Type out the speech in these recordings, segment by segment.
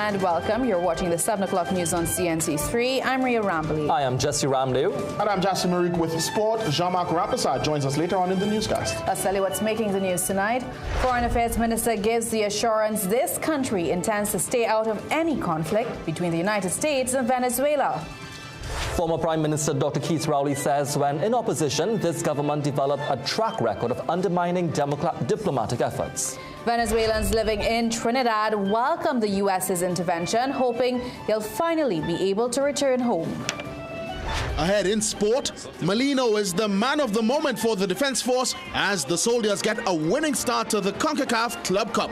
and welcome. You're watching the 7 o'clock news on CNC3. I'm Ria Rambly. I am Jesse Ramley. And I'm Jassi Marik with Sport. Jean-Marc Rapissat joins us later on in the newscast. Let's tell you what's making the news tonight. Foreign Affairs Minister gives the assurance this country intends to stay out of any conflict between the United States and Venezuela. Former Prime Minister Dr. Keith Rowley says when in opposition, this government developed a track record of undermining diplomatic efforts. Venezuelans living in Trinidad welcome the U.S.'s intervention, hoping they'll finally be able to return home. Ahead in sport, Molino is the man of the moment for the Defense Force as the Soldiers get a winning start to the CONCACAF Club Cup.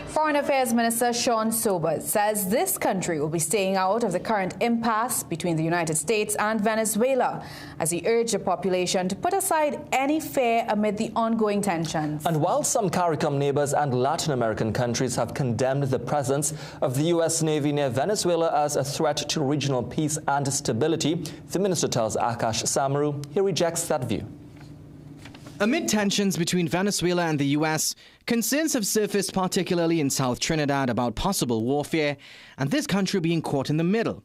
Foreign Affairs Minister Sean Sobers says this country will be staying out of the current impasse between the United States and Venezuela, as he urged the population to put aside any fear amid the ongoing tensions. And while some CARICOM neighbors and Latin American countries have condemned the presence of the U.S. Navy near Venezuela as a threat to regional peace and stability, the minister tells Akash Samaru he rejects that view. Amid tensions between Venezuela and the U.S., concerns have surfaced particularly in South Trinidad about possible warfare and this country being caught in the middle.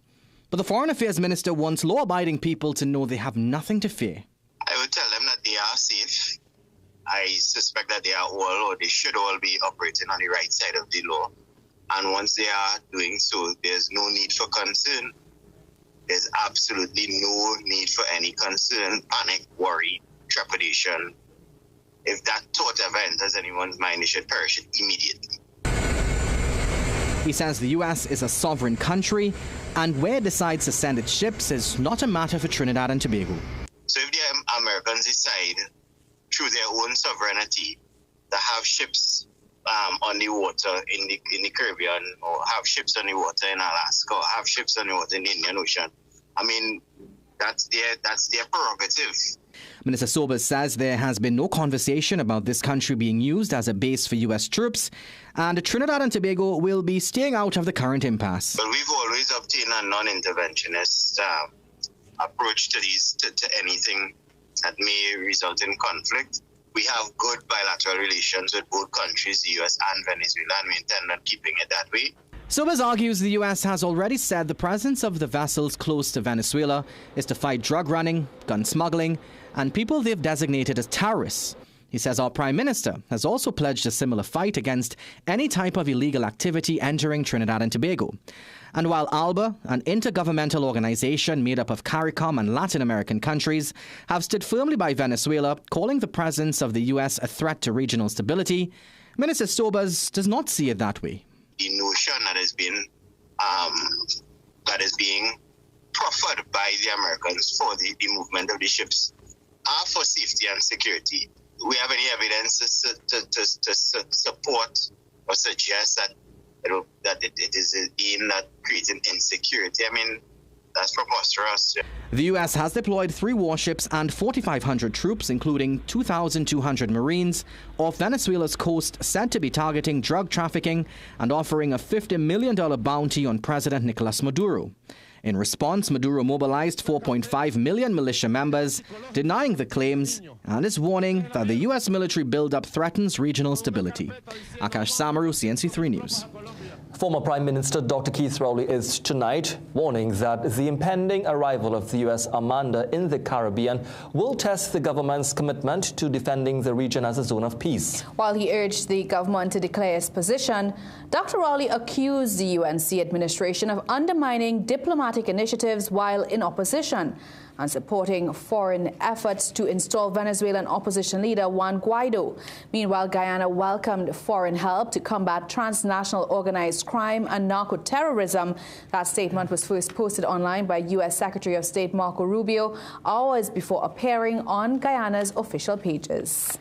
But the Foreign Affairs Minister wants law-abiding people to know they have nothing to fear. I would tell them that they are safe. I suspect that they are all, or they should all be operating on the right side of the law. And once they are doing so, there's no need for concern. There's absolutely no need for any concern, panic, worry, trepidation. If that thought ever enters anyone's mind, they should perish it immediately. He says the U.S. is a sovereign country, and where it decides to send its ships is not a matter for Trinidad and Tobago. So if the Americans decide, through their own sovereignty, to have ships on the water in the Caribbean, or have ships on the water in Alaska, or have ships on the water in the Indian Ocean, I mean, that's their prerogative. Minister Sobers says there has been no conversation about this country being used as a base for U.S. troops, and Trinidad and Tobago will be staying out of the current impasse. But we've always obtained a non-interventionist approach to anything that may result in conflict. We have good bilateral relations with both countries, the U.S. and Venezuela, and we intend on keeping it that way. Sobers argues the U.S. has already said the presence of the vessels close to Venezuela is to fight drug running, gun smuggling, and people they've designated as terrorists. He says our Prime Minister has also pledged a similar fight against any type of illegal activity entering Trinidad and Tobago. And while ALBA, an intergovernmental organization made up of CARICOM and Latin American countries, have stood firmly by Venezuela, calling the presence of the U.S. a threat to regional stability, Minister Sobers does not see it that way. The notion that is being proffered by the Americans for the movement of the ships are for safety and security. Do we have any evidence to support or suggest that it is a aim that creating insecurity? I mean, that's preposterous. The U.S. has deployed 3 warships and 4,500 troops, including 2,200 Marines, off Venezuela's coast, said to be targeting drug trafficking and offering a $50 million bounty on President Nicolas Maduro. In response, Maduro mobilized 4.5 million militia members, denying the claims and is warning that the U.S. military buildup threatens regional stability. Akash Samaru, CNC3 News. Former Prime Minister Dr. Keith Rowley is tonight warning that the impending arrival of the U.S. Armada in the Caribbean will test the government's commitment to defending the region as a zone of peace. While he urged the government to declare its position, Dr. Rowley accused the UNC administration of undermining diplomatic initiatives while in opposition and supporting foreign efforts to install Venezuelan opposition leader Juan Guaido. Meanwhile, Guyana welcomed foreign help to combat transnational organized crime and narco-terrorism. That statement was first posted online by U.S. Secretary of State Marco Rubio hours before appearing on Guyana's official pages.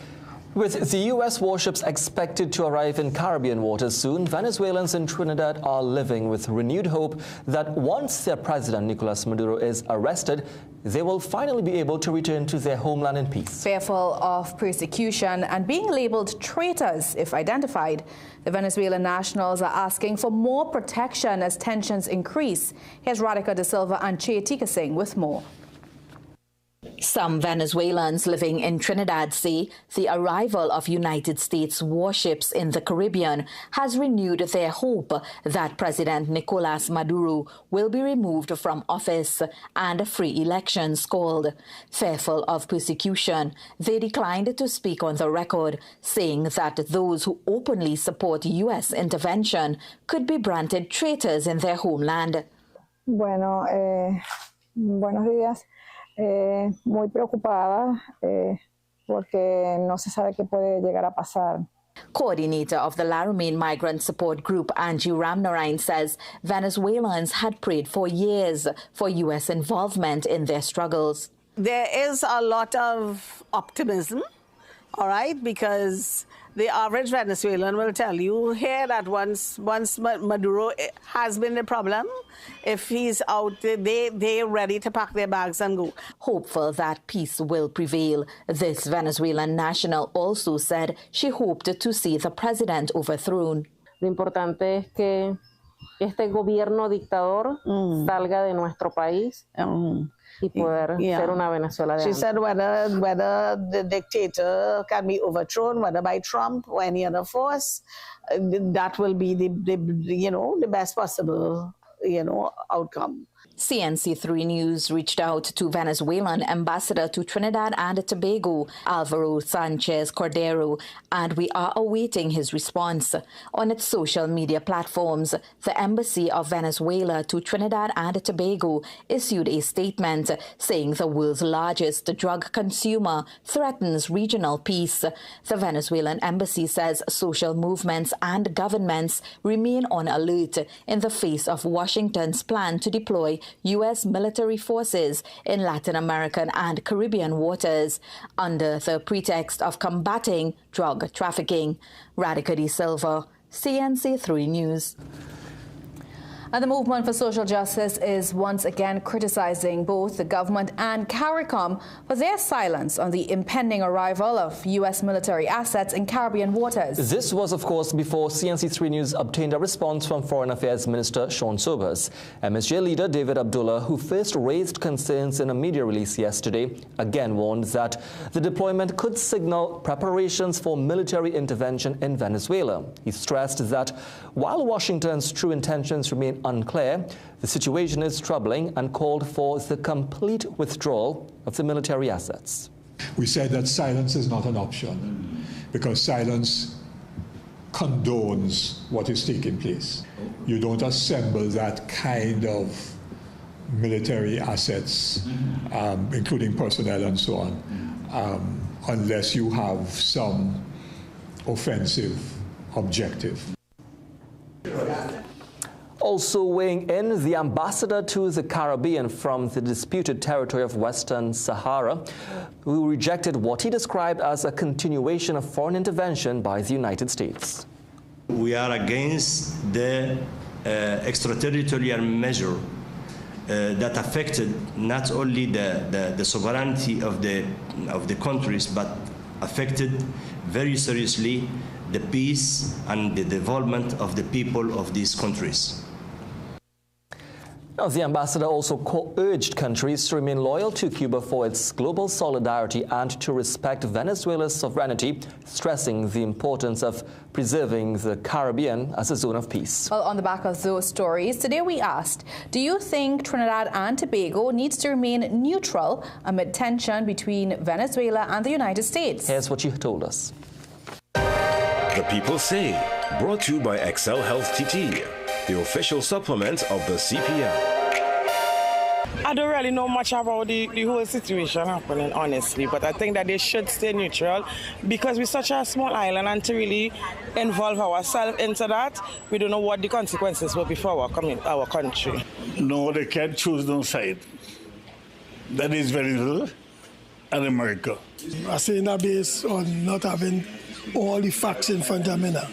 With the U.S. warships expected to arrive in Caribbean waters soon, Venezuelans in Trinidad are living with renewed hope that once their president, Nicolas Maduro, is arrested, they will finally be able to return to their homeland in peace. Fearful of persecution and being labeled traitors if identified, the Venezuelan nationals are asking for more protection as tensions increase. Here's Radhika De Silva and Che Tika Singh with more. Some Venezuelans living in Trinidad say the arrival of United States warships in the Caribbean has renewed their hope that President Nicolas Maduro will be removed from office and free elections called. Fearful of persecution, they declined to speak on the record, saying that those who openly support U.S. intervention could be branded traitors in their homeland. Bueno, buenos días. Muy preocupada porque no se sabe qué puede llegar a pasar. Coordinator of the Remand Migrant Support Group, Angie Ramnarine, says Venezuelans had prayed for years for U.S. involvement in their struggles. There is a lot of optimism, all right, because the average Venezuelan will tell you here that once Maduro has been the problem, if he's out, they're ready to pack their bags and go. Hopeful that peace will prevail, this Venezuelan national also said she hoped to see the president overthrown. Lo importante es que este gobierno dictador salga de nuestro país. Y poder ser una Venezuela de She antes. said whether the dictator can be overthrown, whether by Trump or any other force, that will be the best possible outcome. CNC3 News reached out to Venezuelan ambassador to Trinidad and Tobago, Alvaro Sanchez Cordero, and we are awaiting his response. On its social media platforms, the Embassy of Venezuela to Trinidad and Tobago issued a statement saying the world's largest drug consumer threatens regional peace. The Venezuelan embassy says social movements and governments remain on alert in the face of Washington's plan to deploy U.S. military forces in Latin American and Caribbean waters under the pretext of combating drug trafficking. Radica de Silva, CNC3 News. And the Movement for Social Justice is once again criticizing both the government and CARICOM for their silence on the impending arrival of U.S. military assets in Caribbean waters. This was, of course, before CNC3 News obtained a response from Foreign Affairs Minister Sean Sobers. MSJ leader David Abdullah, who first raised concerns in a media release yesterday, again warned that the deployment could signal preparations for military intervention in Venezuela. He stressed that while Washington's true intentions remain unclear, the situation is troubling and called for the complete withdrawal of the military assets. We said that silence is not an option because silence condones what is taking place. You don't assemble that kind of military assets, including personnel and so on, unless you have some offensive objective. Also weighing in, the ambassador to the Caribbean from the disputed territory of Western Sahara, who rejected what he described as a continuation of foreign intervention by the United States. We are against the extraterritorial measure that affected not only the sovereignty of the countries, but affected very seriously the peace and the development of the people of these countries. Now, the ambassador also urged countries to remain loyal to Cuba for its global solidarity and to respect Venezuela's sovereignty, stressing the importance of preserving the Caribbean as a zone of peace. Well, on the back of those stories, today we asked, do you think Trinidad and Tobago needs to remain neutral amid tension between Venezuela and the United States? Here's what you told us. The People Say, brought to you by Excel Health TT, the official supplement of the CPL. I don't really know much about the whole situation happening, honestly, but I think that they should stay neutral because we're such a small island, and to really involve ourselves into that, we don't know what the consequences will be for our country. No, they can't choose no side. That is Venezuela and America. I say that based on not having all the facts in front of me now.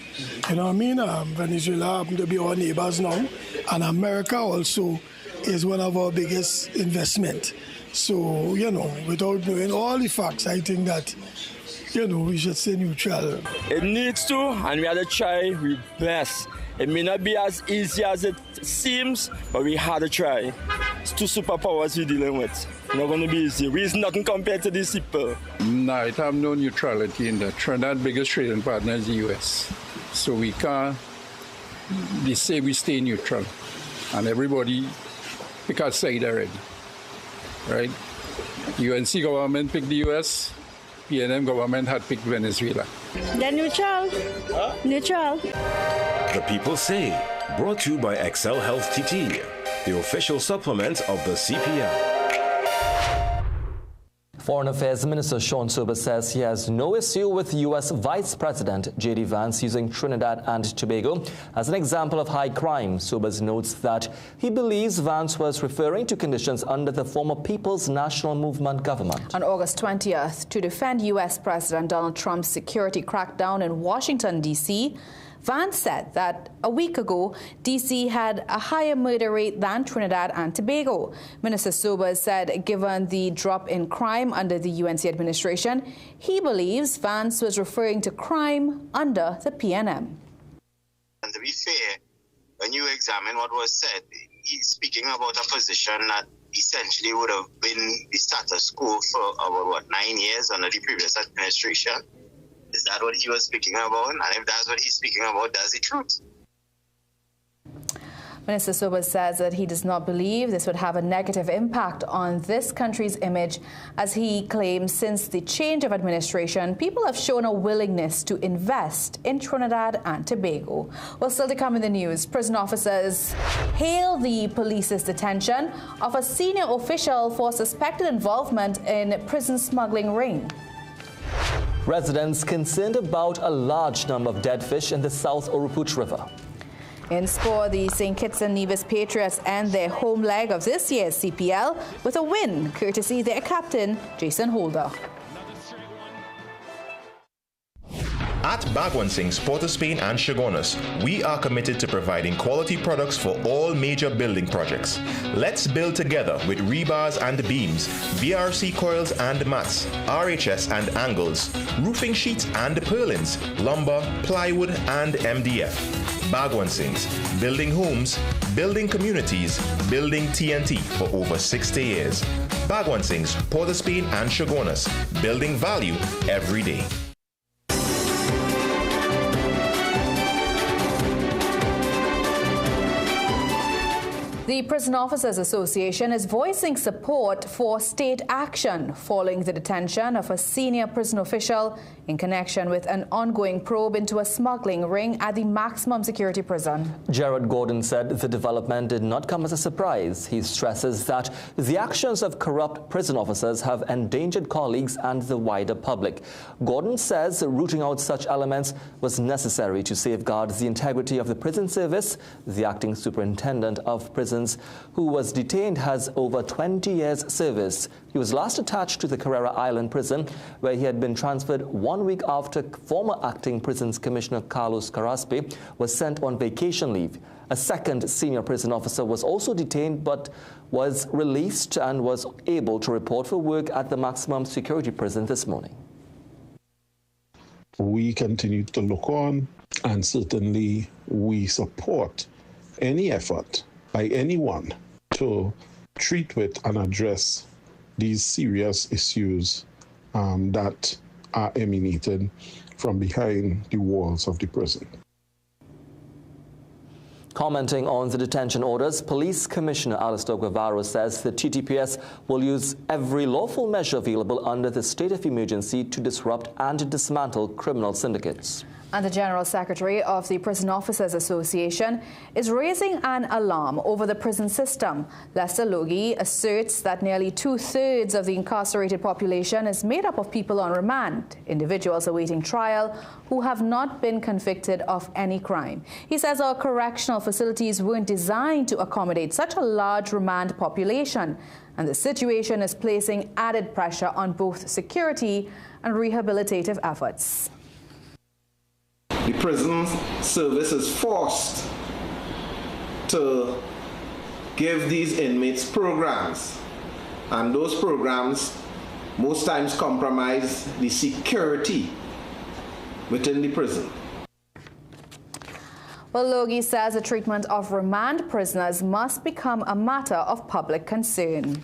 You know what I mean? Venezuela happen to be our neighbors now, and America also is one of our biggest investment. So, you know, without knowing all the facts, I think that, you know, we should stay neutral. It needs to, and we have to try our best It may not be as easy as it seems, but we had to try. It's two superpowers we're dealing with. It's not going to be easy. We're nothing compared to these people. No, it have no neutrality in that. Trinidad's biggest trading partner is the U.S. So we can't say we stay neutral. And everybody pick our side already, right? UNC government picked the U.S., PM government had picked Venezuela. They're neutral. Huh? Neutral. The People Say, brought to you by Excel Health TT, the official supplement of the CPL. Foreign Affairs Minister Sean Sober says he has no issue with U.S. Vice President J.D. Vance using Trinidad and Tobago as an example of high crime. Sobers notes that he believes Vance was referring to conditions under the former People's National Movement government. On August 20th, to defend U.S. President Donald Trump's security crackdown in Washington, D.C., Vance said that a week ago, D.C. had a higher murder rate than Trinidad and Tobago. Minister Sobers said given the drop in crime under the UNC administration, he believes Vance was referring to crime under the PNM. And to be fair, when you examine what was said, he's speaking about a position that essentially would have been the status quo for about, 9 years under the previous administration. Is that what he was speaking about? And if that's what he's speaking about, that's the truth. Minister Sobers says that he does not believe this would have a negative impact on this country's image, as he claims since the change of administration, people have shown a willingness to invest in Trinidad and Tobago. Well, still to come in the news, prison officers hail the police's detention of a senior official for suspected involvement in prison smuggling ring. Residents concerned about a large number of dead fish in the South Oropouche River. In sport, the St. Kitts and Nevis Patriots end their home leg of this year's CPL with a win, courtesy their captain, Jason Holder. At Bagwansing's, Port of Spain and Chagonas, we are committed to providing quality products for all major building projects. Let's build together with rebars and beams, BRC coils and mats, RHS and angles, roofing sheets and purlins, lumber, plywood and MDF. Bagwansing's, building homes, building communities, building TNT for over 60 years. Bagwansing's, Port of Spain and Chagonas, building value every day. The Prison Officers Association is voicing support for state action following the detention of a senior prison official in connection with an ongoing probe into a smuggling ring at the maximum security prison. Gerard Gordon said the development did not come as a surprise. He stresses that the actions of corrupt prison officers have endangered colleagues and the wider public. Gordon says rooting out such elements was necessary to safeguard the integrity of the prison service. The acting superintendent of prisons, who was detained, has over 20 years service. He was last attached to the Carrera Island prison, where he had been transferred 1 week after former acting prisons commissioner Carlos Caraspe was sent on vacation leave. A second senior prison officer was also detained but was released and was able to report for work at the maximum security prison this morning. We continue to look on, and certainly we support any effort by anyone to treat with and address these serious issues that are emanating from behind the walls of the prison. Commenting on the detention orders, Police Commissioner Alistair Guevara says the TTPS will use every lawful measure available under the state of emergency to disrupt and dismantle criminal syndicates. And the General Secretary of the Prison Officers Association is raising an alarm over the prison system. Lester Logie asserts that nearly 2/3 of the incarcerated population is made up of people on remand, individuals awaiting trial who have not been convicted of any crime. He says our correctional facilities weren't designed to accommodate such a large remand population, and the situation is placing added pressure on both security and rehabilitative efforts. The prison service is forced to give these inmates programs, and those programs most times compromise the security within the prison. Well, Logie says the treatment of remand prisoners must become a matter of public concern.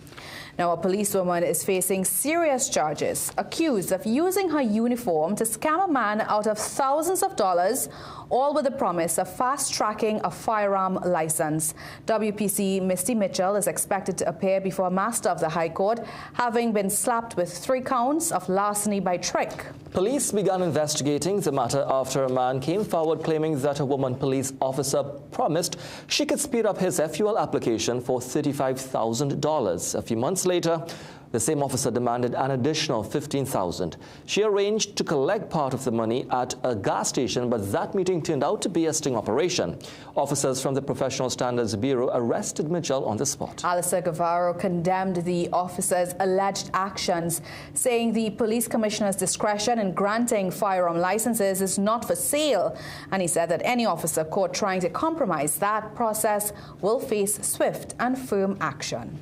Now, a policewoman is facing serious charges, accused of using her uniform to scam a man out of thousands of dollars, all with the promise of fast-tracking a firearm license. WPC Misty Mitchell is expected to appear before a master of the High Court, having been slapped with 3 counts of larceny by trick. Police began investigating the matter after a man came forward claiming that a woman police officer promised she could speed up his FUL application for $35,000. A few months later, the same officer demanded an additional $15,000. She arranged to collect part of the money at a gas station, but that meeting turned out to be a sting operation. Officers from the Professional Standards Bureau arrested Mitchell on the spot. Alistair Guevara condemned the officer's alleged actions, saying the police commissioner's discretion in granting firearm licenses is not for sale. And he said that any officer caught trying to compromise that process will face swift and firm action.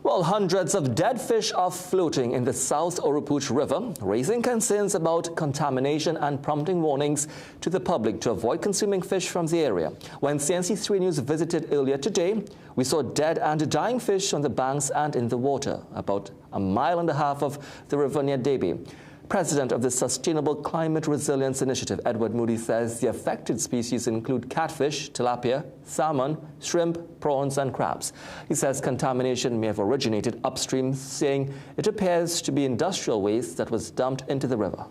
Well, hundreds of dead fish are floating in the South Oropouche River, raising concerns about contamination and prompting warnings to the public to avoid consuming fish from the area. When CNC3 News visited earlier today, we saw dead and dying fish on the banks and in the water, about 1.5 miles of the river near Debe. President of the Sustainable Climate Resilience Initiative, Edward Moody, says the affected species include catfish, tilapia, salmon, shrimp, prawns and crabs. He says contamination may have originated upstream, saying it appears to be industrial waste that was dumped into the river.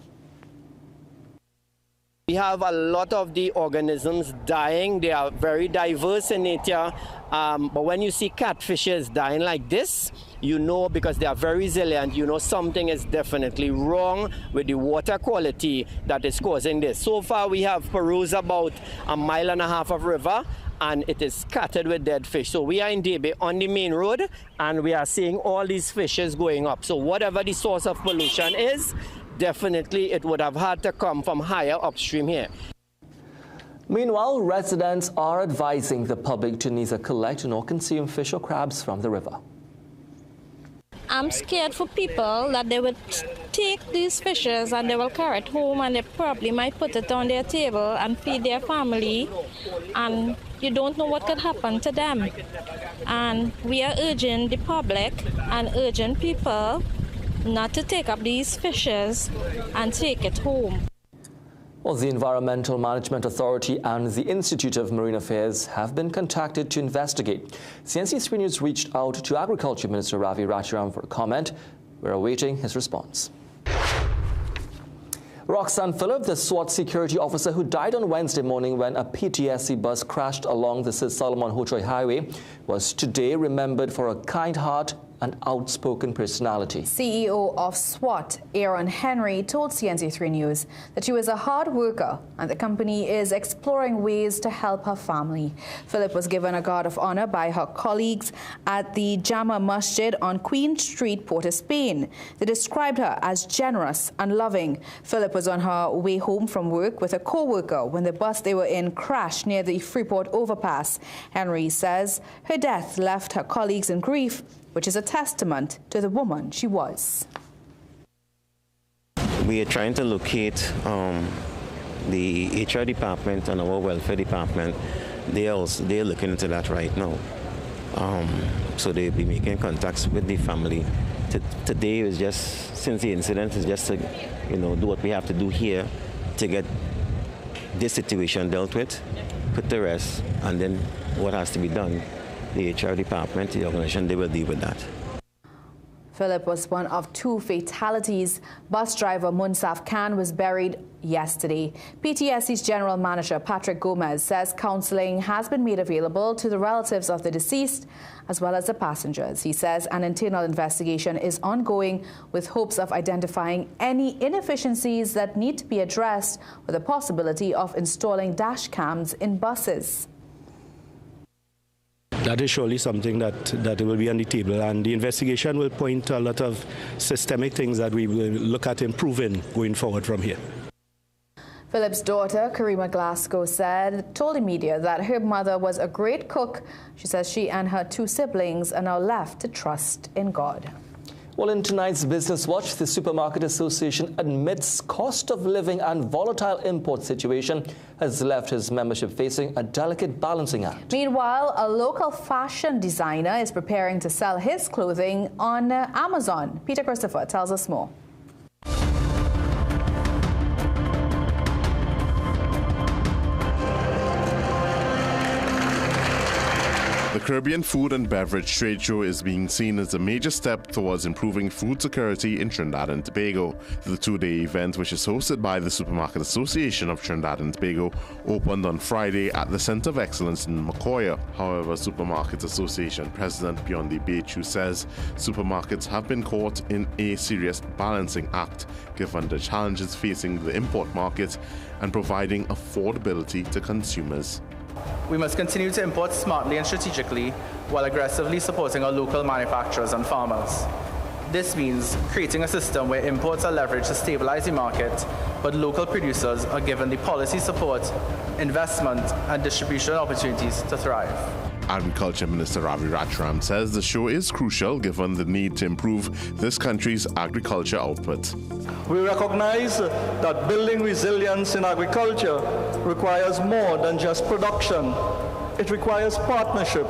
We have a lot of the organisms dying. They are very diverse in nature. But when you see catfishes dying like this, you know, because they are very resilient, you know something is definitely wrong with the water quality that is causing this. So far, we have perused about 1.5 miles of river, and it is scattered with dead fish. So we are in Debe on the main road, and we are seeing all these fishes going up. So whatever the source of pollution is, definitely it would have had to come from higher upstream here. Meanwhile, residents are advising the public to neither collect nor consume fish or crabs from the river. I'm scared for people that they would take these fishes and they will carry it home and they probably might put it on their table and feed their family, and you don't know what could happen to them. And we are urging the public and urging people not to take up these fishes and take it home. Well, the Environmental Management Authority and the Institute of Marine Affairs have been contacted to investigate. CNC3 News reached out to Agriculture Minister Ravi Rajaram for a comment. We're awaiting his response. Roxanne Phillip, the SWAT security officer who died on Wednesday morning when a PTSD bus crashed along the Sir Solomon Hochoy Highway, was today remembered for a kind heart and outspoken personality. CEO of SWAT, Aaron Henry, told CNC3 News that she was a hard worker and the company is exploring ways to help her family. Phillip was given a guard of honor by her colleagues at the Jama Masjid on Queen Street, Port of Spain. They described her as generous and loving. Phillip was on her way home from work with a co-worker when the bus they were in crashed near the Freeport overpass. Henry says her death left her colleagues in grief, which is a testament to the woman she was. We are trying to locate the HR department and our welfare department. They're looking into that right now. So they'll be making contacts with the family. Today is just, since the incident, is just to, do what we have to do here to get this situation dealt with, put to rest, and then what has to be done. The HR department, the organization, they will deal with that. Phillip was one of 2 fatalities. Bus driver Munsaf Khan was buried yesterday. PTSD's general manager Patrick Gomez says counseling has been made available to the relatives of the deceased as well as the passengers. He says an internal investigation is ongoing with hopes of identifying any inefficiencies that need to be addressed with the possibility of installing dash cams in buses. That is surely something that will be on the table, and the investigation will point to a lot of systemic things that we will look at improving going forward from here. Philip's daughter, Karima Glasgow, told the media that her mother was a great cook. She says she and her 2 siblings are now left to trust in God. Well, in tonight's Business Watch, the Supermarket Association admits cost of living and volatile import situation has left his membership facing a delicate balancing act. Meanwhile, a local fashion designer is preparing to sell his clothing on Amazon. Peter Christopher tells us more. The Caribbean Food and Beverage Trade Show is being seen as a major step towards improving food security in Trinidad and Tobago. The two-day event, which is hosted by the Supermarket Association of Trinidad and Tobago, opened on Friday at the Center of Excellence in Macoya. However, Supermarket Association President Biondi Bechu says supermarkets have been caught in a serious balancing act, given the challenges facing the import market and providing affordability to consumers. We must continue to import smartly and strategically while aggressively supporting our local manufacturers and farmers. This means creating a system where imports are leveraged to stabilize the market, but local producers are given the policy support, investment, and distribution opportunities to thrive. Agriculture Minister Ravi Ratchram says the show is crucial given the need to improve this country's agriculture output. We recognize that building resilience in agriculture requires more than just production. It requires partnership,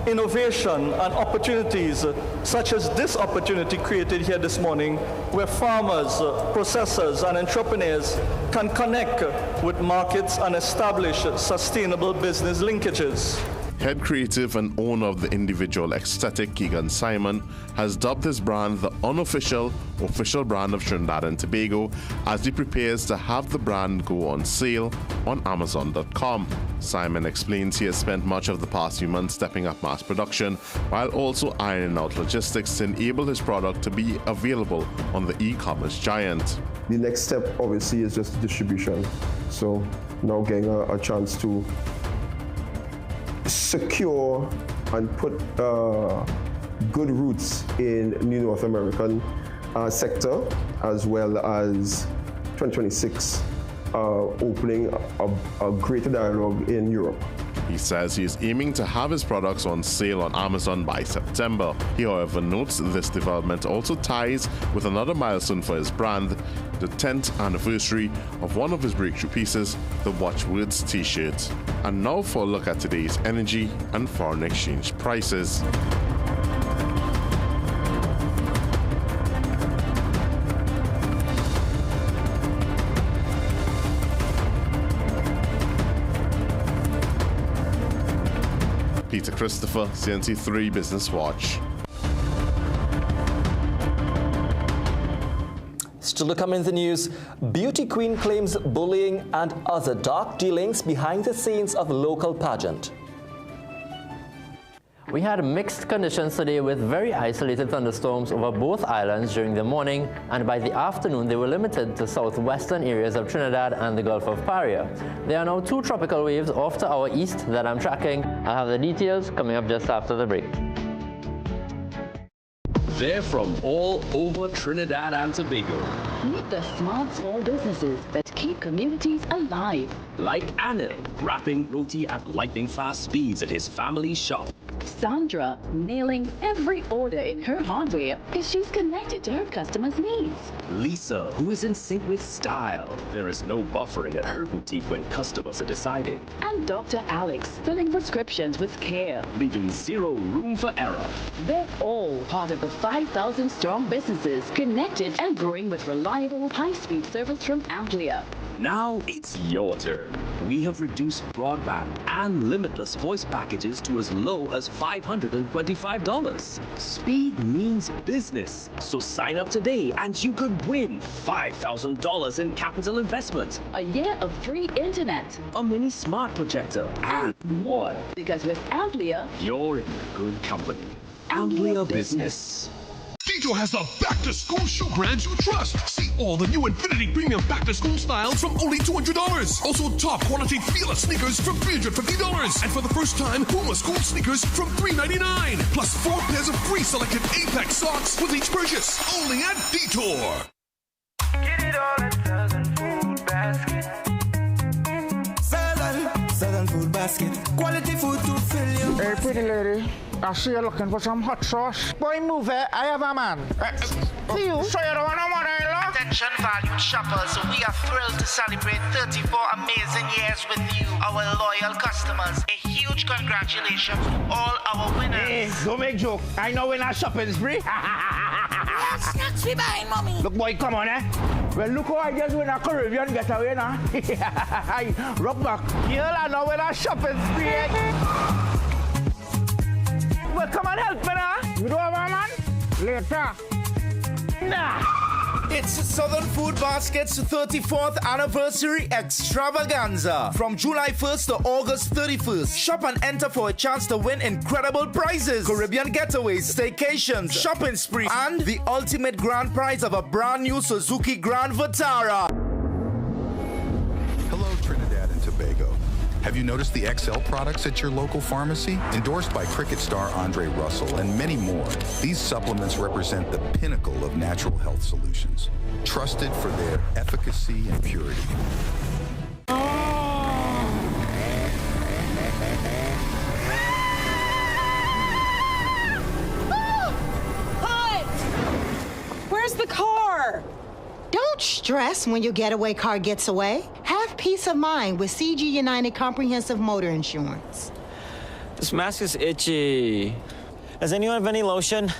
innovation, and opportunities such as this opportunity created here this morning, where farmers, processors, and entrepreneurs can connect with markets and establish sustainable business linkages. Head creative and owner of the individual aesthetic, Keegan Simon, has dubbed his brand the unofficial, official brand of Trinidad and Tobago as he prepares to have the brand go on sale on Amazon.com. Simon explains he has spent much of the past few months stepping up mass production while also ironing out logistics to enable his product to be available on the e-commerce giant. The next step obviously is just distribution. So now getting a chance to secure and put good roots in the North American sector, as well as 2026 opening a greater dialogue in Europe. He says he is aiming to have his products on sale on Amazon by September. He, however, notes this development also ties with another milestone for his brand, the 10th anniversary of one of his breakthrough pieces, the Watchwords t-shirt. And now for a look at today's energy and foreign exchange prices. Peter Christopher, CNC3 Business Watch. Still to come in the news, beauty queen claims bullying and other dark dealings behind the scenes of local pageant. We had mixed conditions today with very isolated thunderstorms over both islands during the morning, and by the afternoon they were limited to southwestern areas of Trinidad and the Gulf of Paria. There are now 2 tropical waves off to our east that I'm tracking. I'll have the details coming up just after the break. They're from all over Trinidad and Tobago. Meet the small businesses that keep communities alive. Like Anil, wrapping roti at lightning-fast speeds at his family shop. Sandra, nailing every order in her hardware because she's connected to her customers' needs. Lisa, who is in sync with style. There is no buffering at her boutique when customers are deciding. And Dr. Alex, filling prescriptions with care, leaving zero room for error. They're all part of the 5,000 strong businesses connected and growing with reliable, high-speed service from Amplia. Now it's your turn. We have reduced broadband and limitless voice packages to as low as $525. Speed means business. So sign up today and you could win $5,000 in capital investment, a year of free internet, a mini smart projector, and more. Because with Amplia, you're in good company. Amplia Business. Detour has the back-to-school shoe brands you trust. See all the new Infinity Premium back-to-school styles from only $200. Also, top-quality Fila sneakers from $350. And for the first time, Puma school sneakers from $399. Plus 4 pairs of free selected Apex socks with each purchase. Only at Detour. Get it all at Southern Food Basket. Southern Food Basket. Quality food to fill you. Hey, pretty lady. I see you're looking for some hot sauce. Boy, move it. I have a man. See you. So you don't want no mother-in-law? Attention valued shoppers, we are thrilled to celebrate 34 amazing years with you, our loyal customers. A huge congratulations to all our winners. Hey, don't make joke. I know when I shopping spree. Snacks we buying, mommy. Look, boy, come on, eh? Well, look how I just win a Caribbean getaway now. Rock back. Girl, I know when I shopping spree. Well, come on, help me now. You don't have a man? Later. Nah. It's Southern Food Basket's 34th anniversary extravaganza. From July 1st to August 31st. Shop and enter for a chance to win incredible prizes. Caribbean getaways, staycations, shopping spree, and the ultimate grand prize of a brand new Suzuki Grand Vitara. Hello, Trinidad and Tobago. Have you noticed the XL products at your local pharmacy? Endorsed by cricket star Andre Russell and many more, these supplements represent the pinnacle of natural health solutions, trusted for their efficacy and purity. Where's the car? Don't stress when your getaway car gets away. Have peace of mind with CG United Comprehensive Motor Insurance. This mask is itchy. Does anyone have any lotion?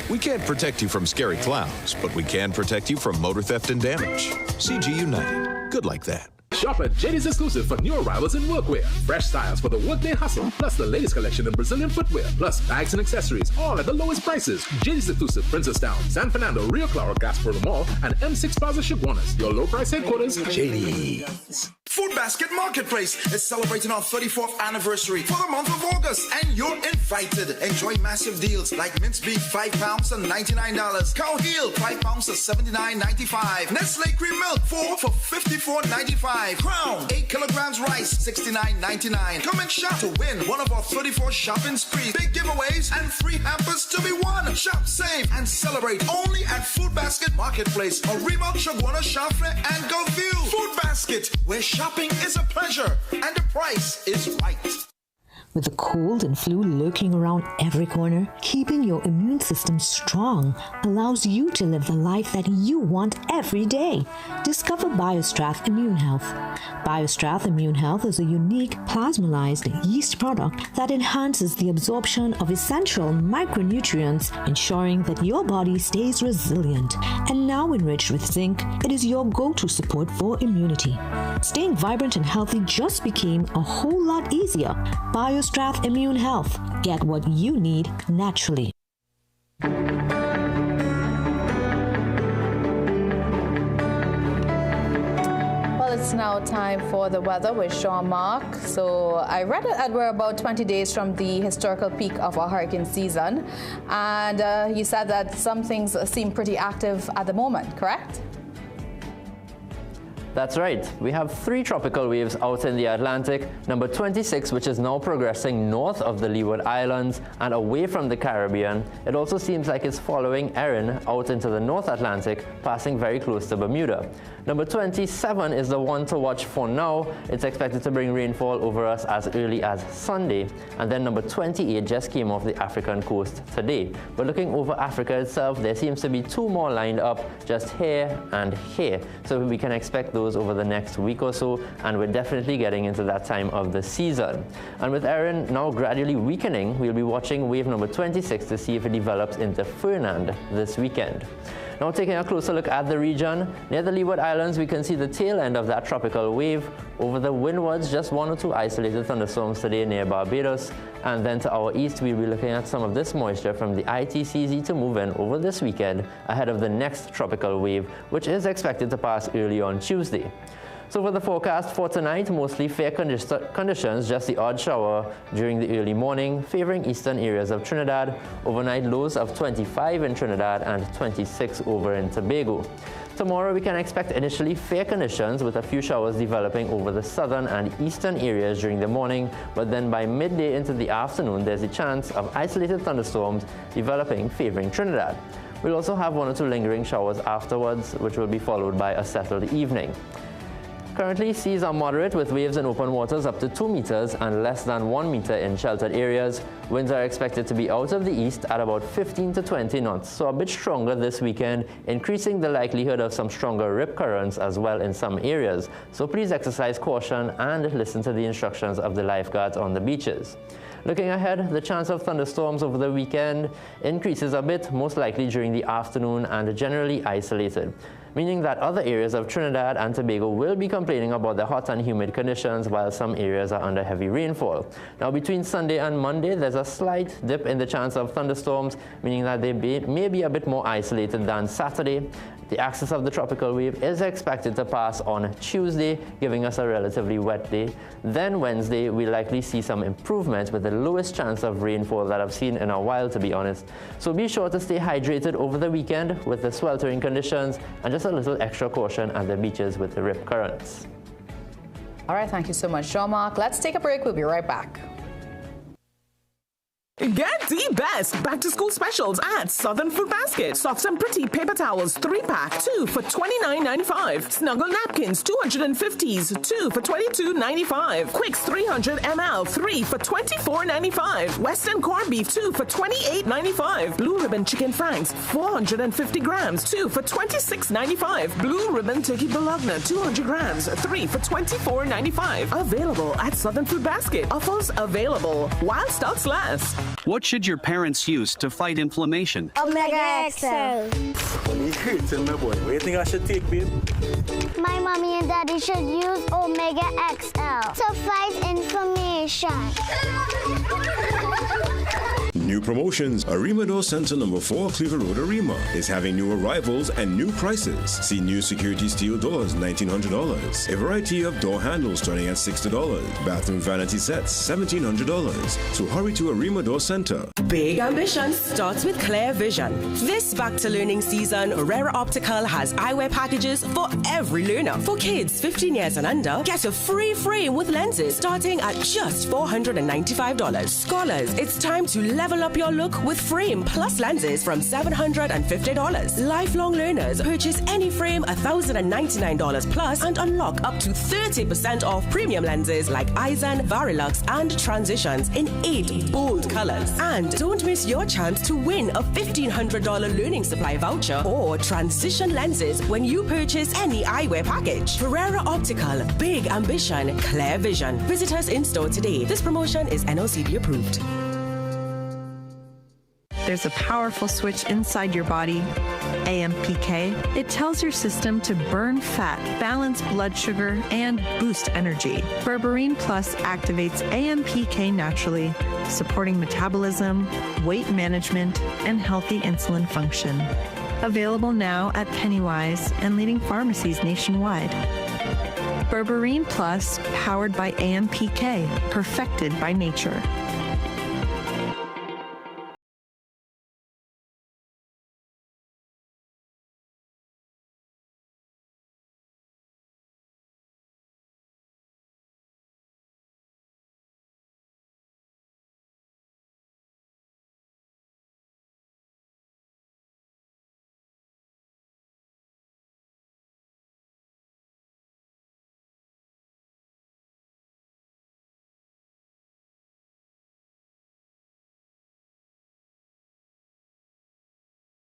We can't protect you from scary clowns, but we can protect you from motor theft and damage. CG United. Good like that. Shop at JD's exclusive for new arrivals in workwear. Fresh styles for the workday hustle, plus the latest collection in Brazilian footwear, plus bags and accessories, all at the lowest prices. JD's exclusive, Princestown, San Fernando, Rio Claro, Gasparilla Mall, and M6 Plaza Chaguanas. Your low price headquarters, JD's. Food Basket Marketplace is celebrating our 34th anniversary for the month of August, and you're invited. Enjoy massive deals like mince beef, £5 to $99. Cow heel, £5 to $79.95. Nestle cream milk, 4 for $54.95. Crown, 8 kilograms rice, $69.99. Come and shop to win one of our 34 shopping sprees. Big giveaways and free hampers to be won. Shop, save, and celebrate only at Food Basket Marketplace, Arriba, Chaguana, Shafre, and Goville. Food Basket, where shopping is a pleasure and the price is right. With the cold and flu lurking around every corner, keeping your immune system strong allows you to live the life that you want every day. Discover BioStrath Immune Health. BioStrath Immune Health is a unique plasmalized yeast product that enhances the absorption of essential micronutrients, ensuring that your body stays resilient. And now enriched with zinc, it is your go-to support for immunity. Staying vibrant and healthy just became a whole lot easier. BioStrath Immune Health. Get what you need naturally. Well, it's now time for the weather with Sean Mark. So I read that we're about 20 days from the historical peak of our hurricane season. And you said that some things seem pretty active at the moment, correct? That's right. We have 3 tropical waves out in the Atlantic. Number 26, which is now progressing north of the Leeward Islands and away from the Caribbean. It also seems like it's following Erin out into the North Atlantic, passing very close to Bermuda. Number 27 is the one to watch for now. It's expected to bring rainfall over us as early as Sunday. And then number 28 just came off the African coast today. But looking over Africa itself, there seems to be 2 more lined up just here and here. So we can expect those over the next week or so, and we're definitely getting into that time of the season. And with Erin now gradually weakening, we'll be watching wave number 26 to see if it develops into Fernand this weekend. Now taking a closer look at the region, near the Leeward Islands we can see the tail end of that tropical wave. Over the windwards, just 1 or 2 isolated thunderstorms today near Barbados. And then to our east, we'll be looking at some of this moisture from the ITCZ to move in over this weekend ahead of the next tropical wave, which is expected to pass early on Tuesday. So for the forecast for tonight, mostly fair conditions, just the odd shower during the early morning, favoring eastern areas of Trinidad. Overnight lows of 25 in Trinidad and 26 over in Tobago. Tomorrow we can expect initially fair conditions with a few showers developing over the southern and eastern areas during the morning, but then by midday into the afternoon there's a chance of isolated thunderstorms developing favoring Trinidad. We'll also have 1 or 2 lingering showers afterwards, which will be followed by a settled evening. Currently, seas are moderate with waves in open waters up to 2 meters and less than 1 meter in sheltered areas. Winds are expected to be out of the east at about 15 to 20 knots, so a bit stronger this weekend, increasing the likelihood of some stronger rip currents as well in some areas. So please exercise caution and listen to the instructions of the lifeguards on the beaches. Looking ahead, the chance of thunderstorms over the weekend increases a bit, most likely during the afternoon and generally isolated, meaning that other areas of Trinidad and Tobago will be complaining about the hot and humid conditions while some areas are under heavy rainfall. Now, between Sunday and Monday, there's a slight dip in the chance of thunderstorms, meaning that they may be a bit more isolated than Saturday. The axis of the tropical wave is expected to pass on Tuesday, giving us a relatively wet day. Then Wednesday, we likely see some improvement with the lowest chance of rainfall that I've seen in a while, to be honest. So be sure to stay hydrated over the weekend with the sweltering conditions and just a little extra caution at the beaches with the rip currents. All right, thank you so much, Jean-Marc. Let's take a break. We'll be right back. Get the best back-to-school specials at Southern Fruit Basket. Soft and Pretty paper towels, 3-pack, 2 for $29.95. Snuggle napkins, 250s, 2 for $22.95. Quicks 300 ml, 3 for $24.95. Western corned beef, 2 for $28.95. Blue Ribbon chicken franks, 450 grams, 2 for $26.95. Blue Ribbon turkey bologna, 200 grams, 3 for $24.95. Available at Southern Fruit Basket. Offers available while stocks last. What should your parents use to fight inflammation? Omega XL. What do you think I should take, babe? My mommy and daddy should use Omega XL to fight inflammation. New promotions. Arima Door Center number 4, Cleaver Road, Arima is having new arrivals and new prices. See new security steel doors, $1,900. A variety of door handles starting at $60. Bathroom vanity sets, $1,700. So hurry to Arima Door Center. Big ambition starts with clear vision. This back-to-learning season, Herrera Optical has eyewear packages for every learner. For kids 15 years and under, get a free frame with lenses starting at just $495. Scholars, it's time to level up your look with frame plus lenses from $750. Lifelong learners, purchase any frame $1,099 plus and unlock up to 30% off premium lenses like Eisen, Varilux, and Transitions in 8 bold colors. And don't miss your chance to win a $1,500 learning supply voucher or transition lenses when you purchase any eyewear package. Herrera Optical, big ambition, clear vision. Visit us in store today. This promotion is NOCD approved. There's a powerful switch inside your body, AMPK. It tells your system to burn fat, balance blood sugar, and boost energy. Berberine Plus activates AMPK naturally, supporting metabolism, weight management, and healthy insulin function. Available now at Pennywise and leading pharmacies nationwide. Berberine Plus, powered by AMPK, perfected by nature.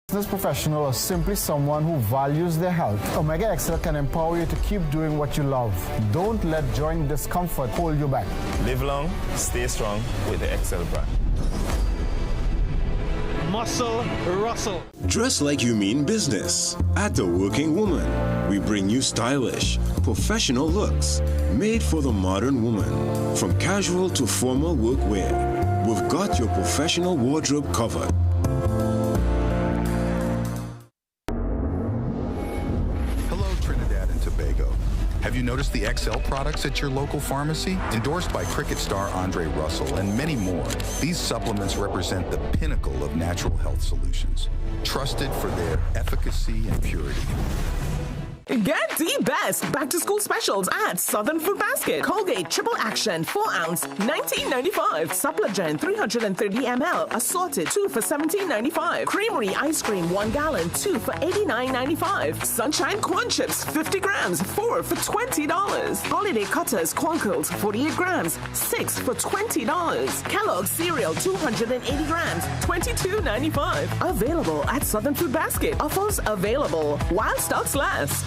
Business professional or simply someone who values their health, Omega XL can empower you to keep doing what you love. Don't let joint discomfort hold you back. Live long, stay strong with the XL brand. Muscle Russell. Dress like you mean business. At The Working Woman, we bring you stylish, professional looks made for the modern woman. From casual to formal workwear, we've got your professional wardrobe covered. Have you noticed the XL products at your local pharmacy? Endorsed by cricket star Andre Russell and many more, these supplements represent the pinnacle of natural health solutions, trusted for their efficacy and purity. Get the best back-to-school specials at Southern Food Basket. Colgate Triple Action 4-ounce, $19.95. Supplegent 330 ml, assorted 2 for $17.95. Creamery ice cream 1 gallon, 2 for $89.95. Sunshine corn chips 50 grams, 4 for $20. Holiday Cutters Quankles 48 grams, 6 for $20. Kellogg's cereal 280 grams, $22.95. Available at Southern Food Basket. Offers available while stocks last.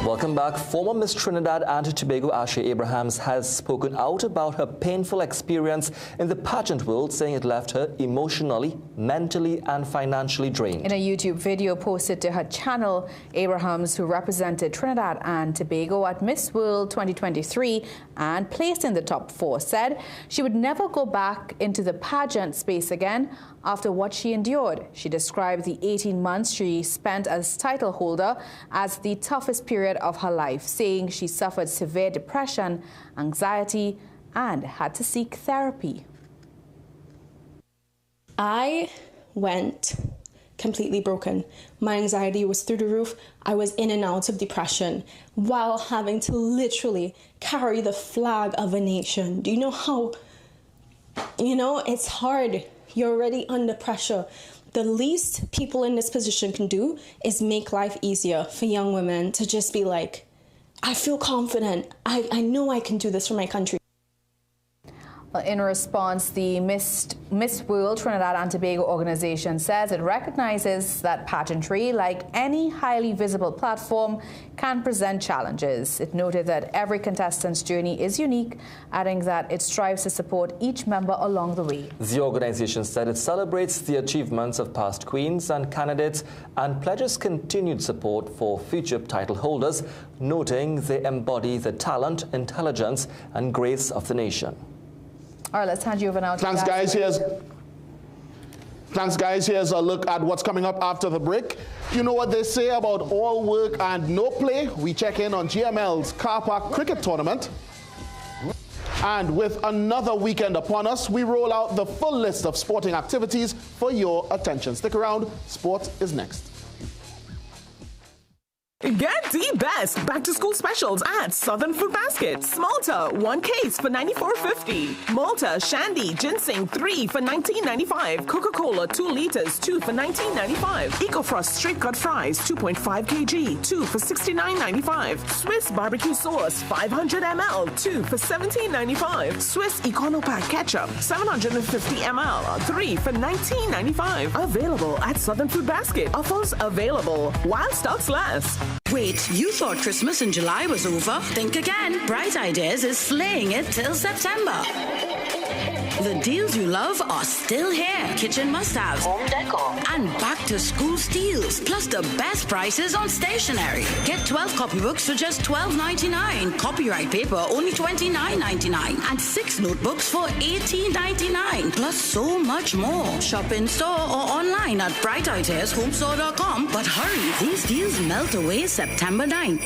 Welcome back. Former Miss Trinidad and Tobago Asha Abrahams has spoken out about her painful experience in the pageant world, saying it left her emotionally, mentally, and financially drained. In a YouTube video posted to her channel, Abrahams, who represented Trinidad and Tobago at Miss World 2023 and placed in the top 4, said she would never go back into the pageant space again after what she endured. She described the 18 months she spent as title holder as the toughest period of her life, saying she suffered severe depression, anxiety, and had to seek therapy. I went completely broken. My anxiety was through the roof. I was in and out of depression while having to literally carry the flag of a nation. Do you know how, it's hard. You're already under pressure. The least people in this position can do is make life easier for young women to just be like, I feel confident. I know I can do this for my country. In response, the Miss World Trinidad and Tobago organization says it recognizes that pageantry, like any highly visible platform, can present challenges. It noted that every contestant's journey is unique, adding that it strives to support each member along the way. The organization said it celebrates the achievements of past queens and candidates and pledges continued support for future title holders, noting they embody the talent, intelligence, and grace of the nation. All right, let's hand you over now to Thanks, guys. Here's a look at what's coming up after the break. You know what they say about all work and no play? We check in on GML's Car Park Cricket Tournament. And with another weekend upon us, we roll out the full list of sporting activities for your attention. Stick around. Sport is next. Get the best back-to-school specials at Southern Food Basket. Malta, 1 case for $94.50. Malta, Shandy, Ginseng, 3 for $19.95. Coca-Cola, 2 liters, 2 for $19.95. EcoFrost straight cut fries, 2.5 kg, 2 for $69.95. Swiss barbecue sauce, 500 ml, 2 for $17.95. Swiss Econopack ketchup, 750 ml, 3 for $19.95. Available at Southern Food Basket. Offers available while stocks last. Wait, you thought Christmas in July was over? Think again. Bright Ideas is slaying it till September. The deals you love are still here. Kitchen must-haves, home decor, and back-to-school steals, plus the best prices on stationery. Get 12 copybooks for just $12.99. Copyright paper only $29.99, and 6 notebooks for $18.99. Plus so much more. Shop in store or online at brightideashomestore.com. But hurry, these deals melt away September 9th.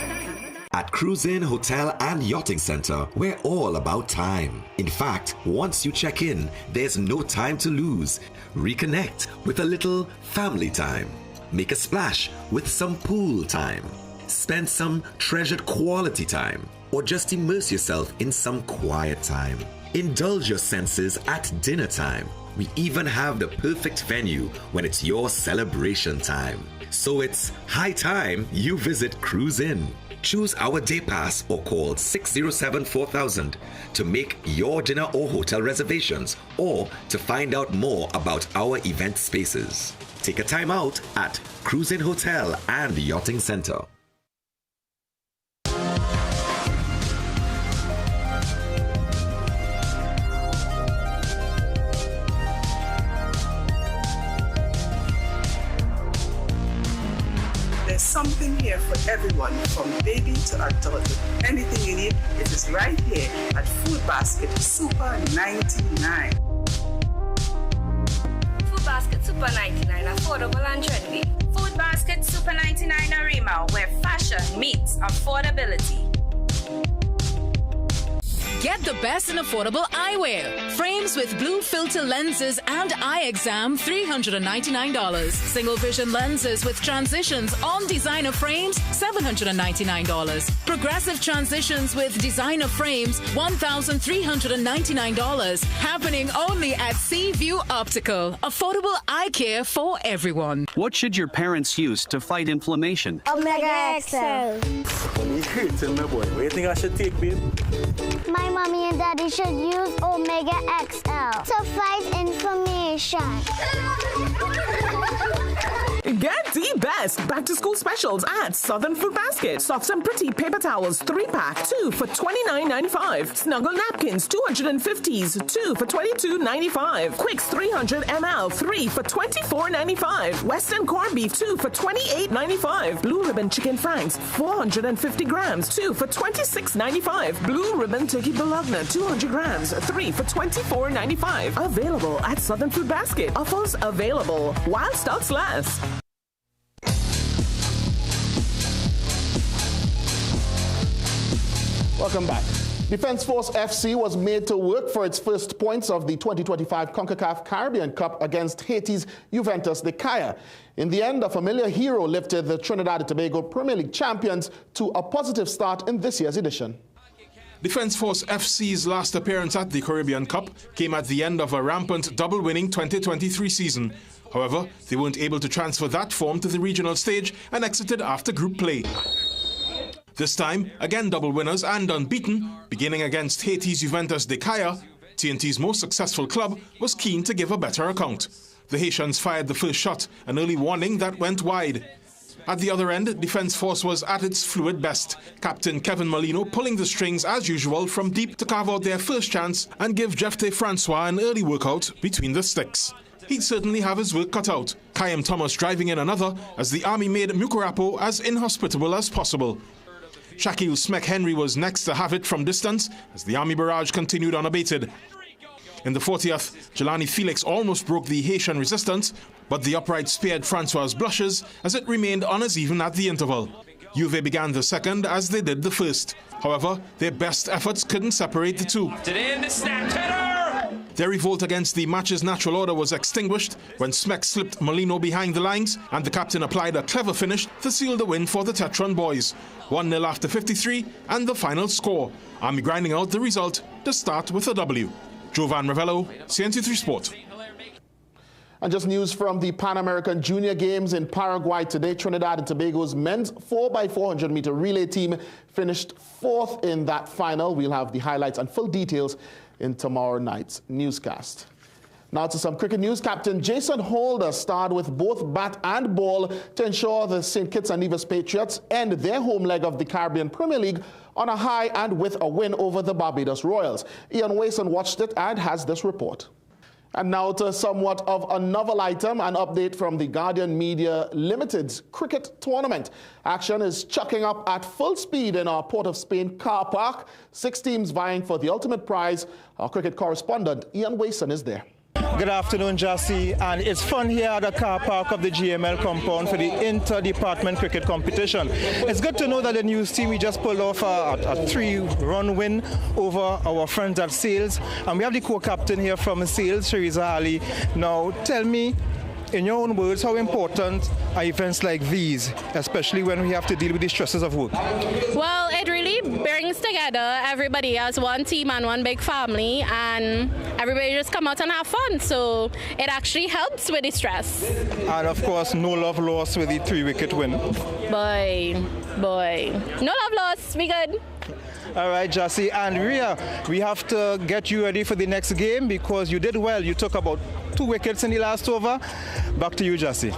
At Cruise Inn Hotel and Yachting Center, we're all about time. In fact, once you check in, there's no time to lose. Reconnect with a little family time. Make a splash with some pool time. Spend some treasured quality time. Or just immerse yourself in some quiet time. Indulge your senses at dinner time. We even have the perfect venue when it's your celebration time. So it's high time you visit Cruise Inn. Choose our day pass or call 607-4000 to make your dinner or hotel reservations or to find out more about our event spaces. Take a time out at Cruise Inn Hotel and Yachting Center. Something here for everyone, from baby to adult. Anything you need, it is right here at Food Basket Super 99. Food Basket Super 99, affordable and trendy. Food Basket Super 99 Arima, where fashion meets affordability. Get the best in affordable eyewear. Frames with blue filter lenses and eye exam, $399. Single vision lenses with transitions on designer frames, $799. Progressive transitions with designer frames, $1,399. Happening only at Seaview Optical. Affordable eye care for everyone. What should your parents use to fight inflammation? Omega XL. What do you think I should take, babe? My mommy and daddy should use Omega XL to fight inflammation. Get the best back-to-school specials at Southern Food Basket. Soft and Pretty paper towels, 3-pack, 2 for $29.95. Snuggle napkins, 250s, 2 for $22.95. Quicks 300 ml, 3 for $24.95. Western corned beef, 2 for $28.95. Blue Ribbon chicken franks, 450 grams, 2 for $26.95. Blue Ribbon turkey bologna, 200 grams, 3 for $24.95. Available at Southern Food Basket. Offers available while stocks last. Welcome back. Defense Force FC was made to work for its first points of the 2025 CONCACAF Caribbean Cup against Haiti's Juventus de Caja. In the end, a familiar hero lifted the Trinidad and Tobago Premier League champions to a positive start in this year's edition. Defense Force FC's last appearance at the Caribbean Cup came at the end of a rampant double-winning 2023 season. However, they weren't able to transfer that form to the regional stage and exited after group play. This time, again double winners and unbeaten, beginning against Haiti's Juventus de Caja, TNT's most successful club was keen to give a better account. The Haitians fired the first shot, an early warning that went wide. At the other end, Defense Force was at its fluid best. Captain Kevin Molino pulling the strings as usual from deep to carve out their first chance and give Jefte Francois an early workout between the sticks. He'd certainly have his work cut out. Kayem Thomas driving in another as the Army made Mukurapo as inhospitable as possible. Shaquille Smek Henry was next to have it from distance as the Army barrage continued unabated. In the 40th, Jelani Felix almost broke the Haitian resistance, but the upright spared Francois' blushes as it remained on as even at the interval. Juve began the second as they did the first. However, their best efforts couldn't separate the two. Their revolt against the match's natural order was extinguished when Smek slipped Molino behind the lines and the captain applied a clever finish to seal the win for the Tetron boys. 1-0 after 53 and the final score. Army grinding out the result to start with a W. Jovan Ravello, CNC3 Sport. And just news from the Pan American Junior Games in Paraguay today. Trinidad and Tobago's men's 4x400 meter relay team finished 4th in that final. We'll have the highlights and full details in tomorrow night's newscast. Now to some cricket news. Captain Jason Holder starred with both bat and ball to ensure the St. Kitts and Nevis Patriots end their home leg of the Caribbean Premier League on a high and with a win over the Barbados Royals. Ian Wason watched it and has this report. And now to somewhat of a novel item, an update from the Guardian Media Limited's cricket tournament. Action is chucking up at full speed in our Port of Spain car park. 6 teams vying for the ultimate prize. Our cricket correspondent, Ian Wason, is there. Good afternoon, Jassy, and it's fun here at the car park of the GML compound for the inter-department cricket competition. It's good to know that the news team, we just pulled off a 3-run win over our friends at Sales, and we have the co-captain here from Sales, Shariza Ali. Now, tell me, in your own words, how important are events like these, especially when we have to deal with the stresses of work? Well, it really brings together everybody as one team and one big family, and everybody just come out and have fun, so it actually helps with the stress. And of course, no love lost with the 3-wicket win. Boy, no love lost, we good. All right, Jassy, and Ria, we have to get you ready for the next game because you did well. You took about 2 wickets in the last over. Back to you, Jassy.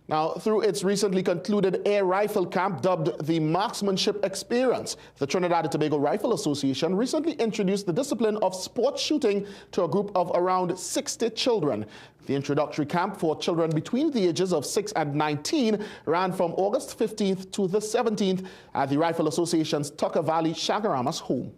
Now, through its recently concluded air rifle camp dubbed the Marksmanship Experience, the Trinidad and Tobago Rifle Association recently introduced the discipline of sport shooting to a group of around 60 children. The introductory camp for children between the ages of 6 and 19 ran from August 15th to the 17th at the Rifle Association's Tucker Valley Chaguaramas home.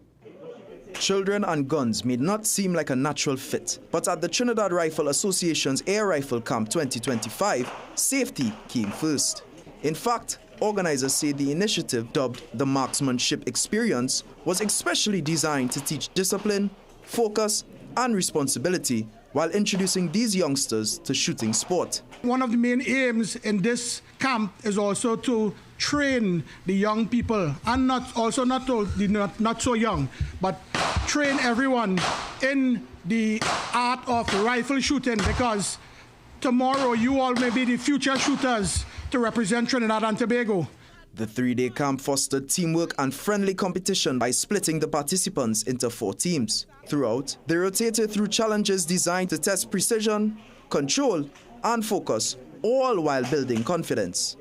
Children and guns may not seem like a natural fit, but at the Trinidad Rifle Association's Air Rifle Camp 2025, safety came first. In fact, Organizers say the initiative, dubbed the Marksmanship Experience, was especially designed to teach discipline, focus, and responsibility while introducing these youngsters to shooting sport. One of the main aims in this camp is also to train the young people, and not so young, but train everyone in the art of rifle shooting, because tomorrow you all may be the future shooters to represent Trinidad and Tobago. The 3-day camp fostered teamwork and friendly competition by splitting the participants into 4 teams. Throughout, they rotated through challenges designed to test precision, control, and focus, all while building confidence.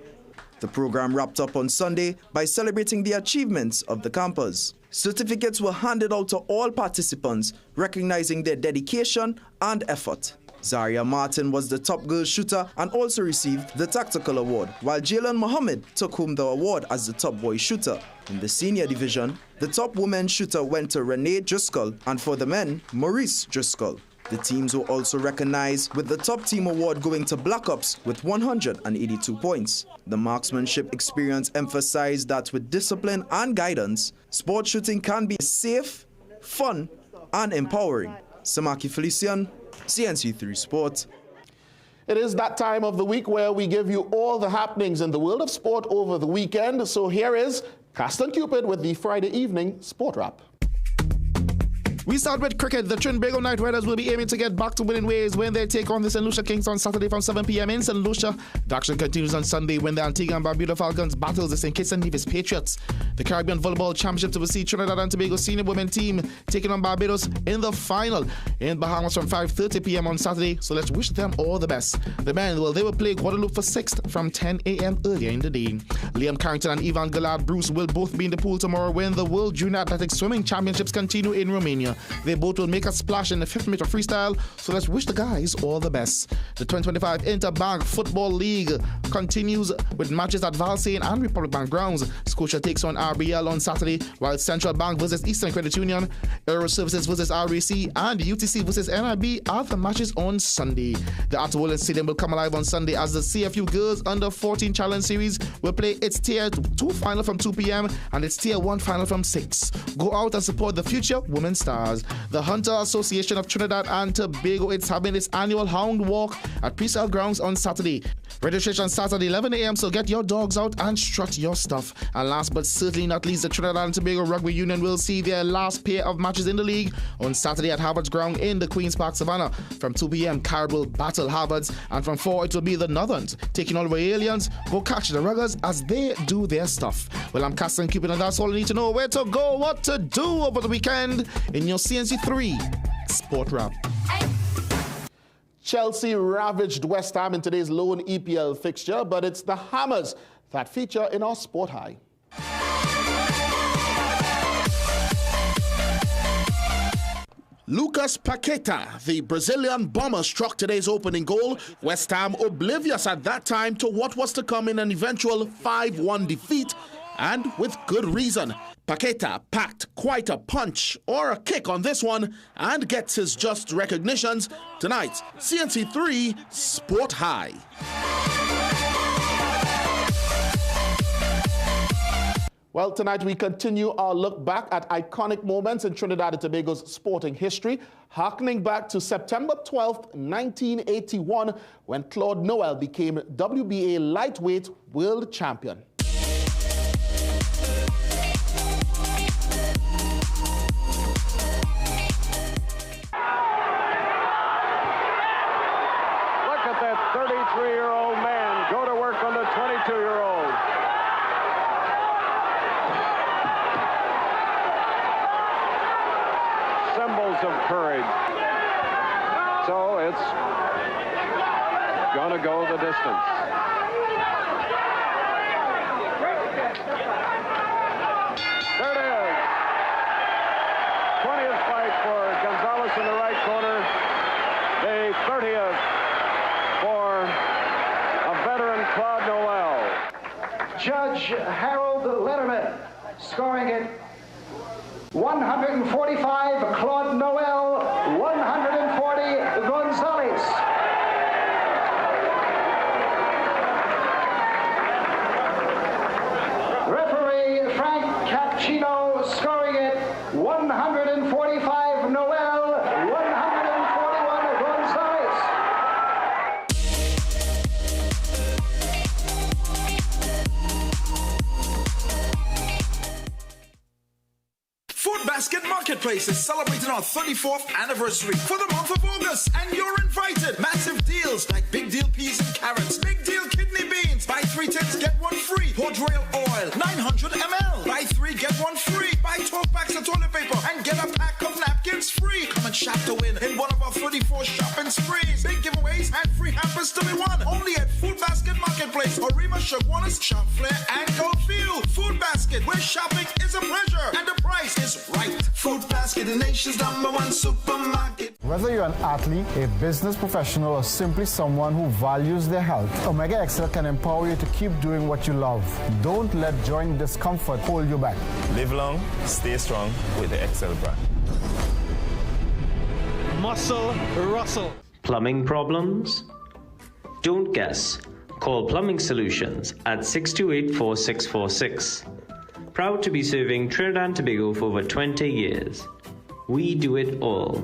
The program wrapped up on Sunday by celebrating the achievements of the campers. Certificates were handed out to all participants, recognizing their dedication and effort. Zaria Martin was the top girl shooter and also received the Tactical Award, while Jalen Mohammed took home the award as the top boy shooter. In the senior division, the top women's shooter went to Renee Driscoll, and for the men, Maurice Driscoll. The teams were also recognized, with the top team award going to Black Ops with 182 points. The Marksmanship Experience emphasized that with discipline and guidance, sport shooting can be safe, fun, and empowering. Samaki Felician, CNC3 Sport. It is that time of the week where we give you all the happenings in the world of sport over the weekend. So here is Cast and Cupid with the Friday evening sport wrap. We start with cricket. The Trinbago Knight Riders will be aiming to get back to winning ways when they take on the St. Lucia Kings on Saturday from 7 p.m. in St. Lucia. The action continues on Sunday when the Antigua and Barbuda Falcons battles the St. Kitts and Nevis Patriots. The Caribbean Volleyball Championship will see Trinidad and Tobago senior women team taking on Barbados in the final in Bahamas from 5:30 p.m. on Saturday. So let's wish them all the best. The men, well, they will play Guadeloupe for 6th from 10 a.m. earlier in the day. Liam Carrington and Ivan Gallard Bruce will both be in the pool tomorrow when the World Junior Athletics Swimming Championships continue in Romania. They both will make a splash in the 50 meter freestyle, so let's wish the guys all the best. The 2025 Interbank Football League continues with matches at Valsayn and Republic Bank grounds. Scotia takes on RBL on Saturday, while Central Bank versus Eastern Credit Union, Aero Services versus RAC, and UTC versus NIB are the matches on Sunday. The Atwater Stadium will come alive on Sunday as the CFU Girls Under 14 Challenge Series will play its Tier 2 final from 2 p.m. and its Tier 1 final from 6. Go out and support the future women stars. The Hunter Association of Trinidad and Tobago is having its annual Hound Walk at Presale Grounds on Saturday. Registration starts at 11 a.m. so get your dogs out and strut your stuff. And last but certainly not least, the Trinidad and Tobago Rugby Union will see their last pair of matches in the league on Saturday at Harvard's ground in the Queen's Park Savannah. From 2 p.m. Carib will battle Harvards, and from 4 it will be the Northerns taking on the aliens. Go catch the Ruggers as they do their stuff. Well, I'm Casting Cupid, and that's all you need to know. Where to go, what to do over the weekend in your CNC3 Sport Wrap. Chelsea ravaged West Ham in today's lone EPL fixture, but it's the Hammers that feature in our Sport High. Lucas Paqueta, the Brazilian bomber, struck today's opening goal. West Ham oblivious at that time to what was to come in an eventual 5-1 defeat, and with good reason. Paqueta packed quite a punch or a kick on this one and gets his just recognitions tonight. CNC3 Sport High. Well, tonight we continue our look back at iconic moments in Trinidad and Tobago's sporting history, harkening back to September 12th, 1981, when Claude Noel became WBA lightweight world champion. Look at that 33-year-old man go to work on the 22-year-old. Symbols of courage. So it's gonna go the distance. There it is. 20th fight for Gonzalez in the right corner. The 30th for a veteran, Claude Noel. Judge Harold Letterman scoring it 145, Claude Noel, 140, Gonzalez. 145, Noel. 141, Gonzalez. Food Basket Marketplace is celebrating our 34th anniversary for the month of August, and you're invited. Massive deals like big deal peas and carrots, big deal kidney beans. Buy 3 tins, get 1 free. Port Royal oil, 900 ml. Buy 3, get 1 free. Buy 12 packs of toilet paper and get a pack of napkins free. Come and shop to win in one of our 34 shopping sprees. Big giveaways and free hampers to be won. Only at Food Basket Marketplace, Orima, Chaguanas, Champlain, and Goldfield. Food Basket, where shopping is a pleasure and the price is right. Food Basket, the nation's #1 supermarket. Whether you're an athlete, a business professional, or simply someone who values their health, Omega XL can empower you to keep doing what you love. Don't let joint discomfort hold you back. Live long, stay strong with the XL brand. Muscle Russell. Plumbing problems? Don't guess. Call Plumbing Solutions at 628-4646. Proud to be serving Trinidad and Tobago for over 20 years. We do it all.